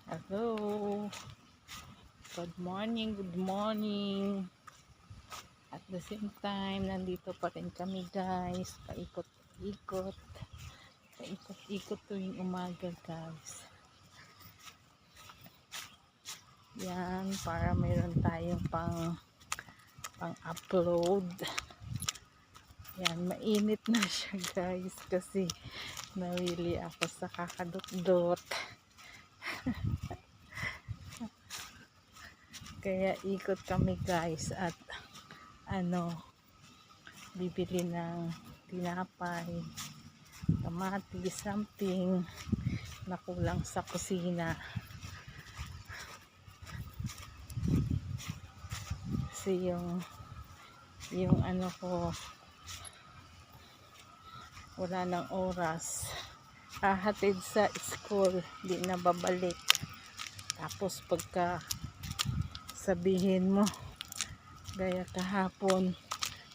Hello. Good morning, good morning. At the same time, nandito pa rin kami guys. Paikot-ikot. Paikot-ikot tuwing umaga guys. Yan, para mayroon tayong pang-upload. Yan, mainit na siya guys. Kasi nawili ako sa kakadot-dot. Kaya ikot kami guys at bibili ng tinapay, kamatis, something na kulang sa kusina. Kasi yung ko, wala ng oras. Hahatid sa school, di na babalik. Tapos pagka sabihin mo, gaya kahapon,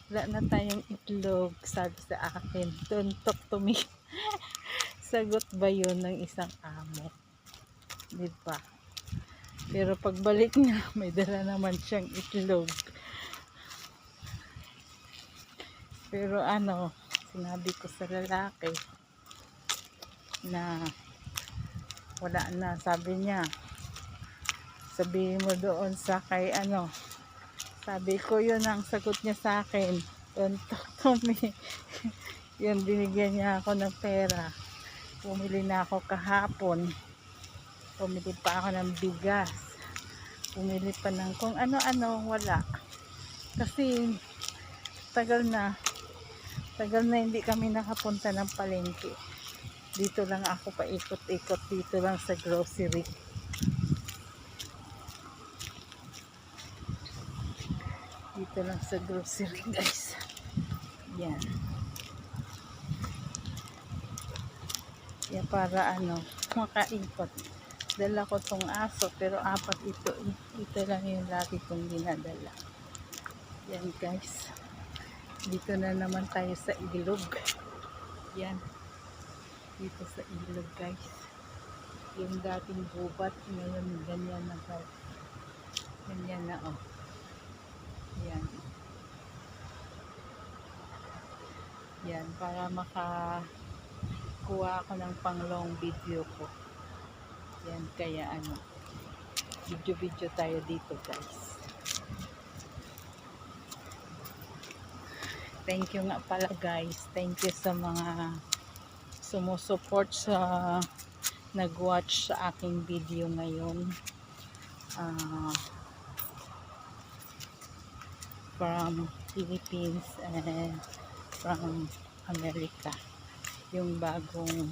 wala na tayong itlog, sabi sa akin, don't talk to me. Sagot ba yun ng isang amo? Diba? Pero pagbalik niya, may dala naman siyang itlog. Pero sinabi ko sa lalaki na wala na, sabi niya, sabihin mo doon sa kay sabi ko, yun ang sagot niya sa akin, don't talk to me. Yun, binigyan niya ako ng pera, bumili na ako kahapon, bumili pa ako ng bigas, bumili pa ng kung ano-ano, wala kasi tagal na hindi kami nakapunta ng palengke. Dito lang ako paikot-ikot, dito lang sa grocery. Dito lang sa grocery guys. Yan. Yan para makaikot. Dala ko tong aso pero apat ito. Ito lang yung lagi kong dinadala. Yan guys. Dito na naman tayo sa ilog. Yan. Dito sa ilog guys. Yung dating gubat ngayon ganyan na guys. Ganyan na Yan. Yan, para makakuha ako ng pang long video ko. Yan, kaya video tayo dito guys. Thank you nga pala guys. Thank you sa mga sumusuport sa nag-watch sa aking video ngayon. From Philippines and from America. Yung bagong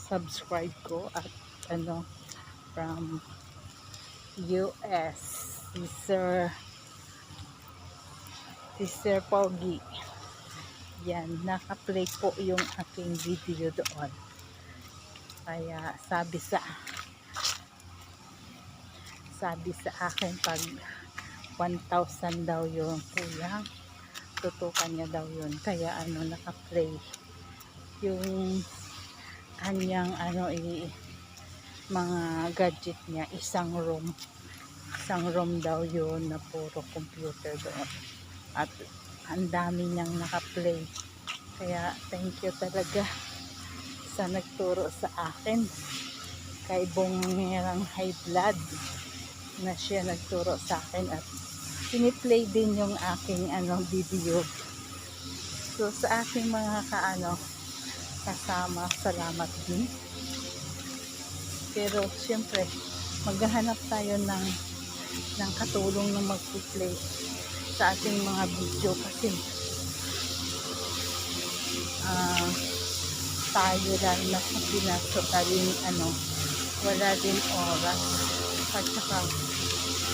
subscribe ko at from US, si Sir Pogi. Yan, naka-play po yung aking video doon. Kaya sabi sa akin pag 1,000 daw yung kulang, tutukan niya daw yun. Kaya naka-play yung kanyang mga gadget niya, isang room daw yun na puro computer doon. At ang dami niyang naka-play. Kaya thank you talaga sa nagturo sa akin, kay Bongerang High Blood, na siya nagturo sa akin at piniplay din yung aking video. So sa aking mga kasama, salamat din. Pero syempre maghahanap tayo ng katulong na mag-play sa ating mga video kasi tayo lang na sa Pinas, so wala din oras at saka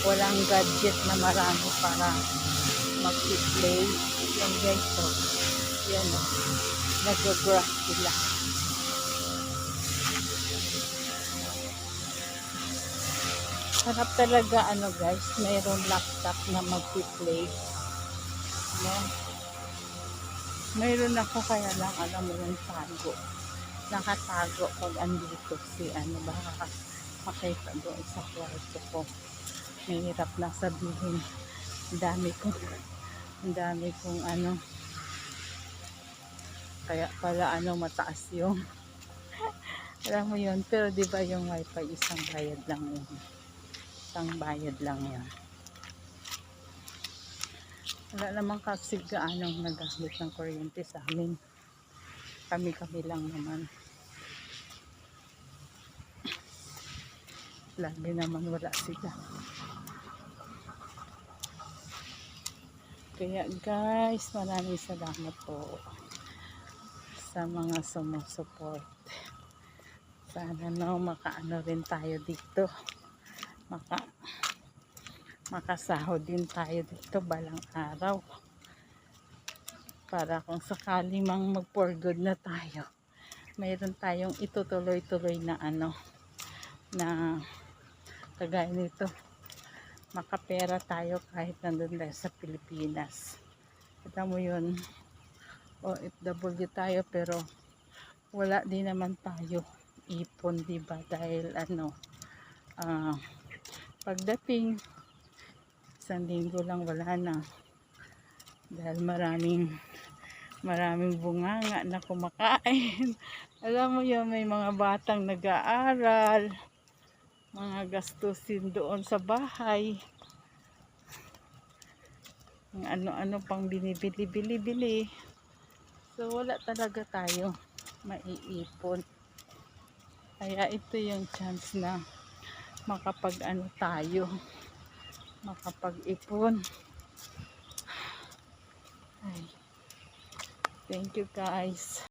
walang gadget na marami para mag-play. Yan guys, so yan nag-grass sila. Sarap talaga guys, mayroong laptop na mag-play. Mayroon ako kaya lang alam mo yung tago. Nakatago pag andito si ano baka makita doon sa kwarto ko. Mahirap na sabihin. Ang dami kong ano. Kaya pala ano mataas yung alam mo yun. Pero di ba yung wifi isang bayad lang yun. Isang bayad lang yan. Wala namang kasi gaanong nagamit ng kuryente sa amin. Kami lang naman. Lagi naman wala sila. Kaya guys, maraming salamat po sa mga sumusuport. Sana no, makaano rin tayo dito. Makasahod din tayo dito balang araw. Para kung sakali mang mag for good na tayo, mayroon tayong itutuloy-tuloy na ano, na kagaya nito. Makapera tayo kahit nandun tayo sa Pilipinas. Kita mo yun, OFW tayo pero wala din naman tayo ipon, diba? Dahil ano, pagdating isang linggo lang wala na. Dahil maraming bunganga na kumakain. Alam mo yun, may mga batang nag-aaral, mga gastusin doon sa bahay, ang ano-ano pang binibili-bili. So wala talaga tayo maiipon. Kaya ito yung chance na makapag-ano tayo, makapag-ipon. Ay, thank you guys.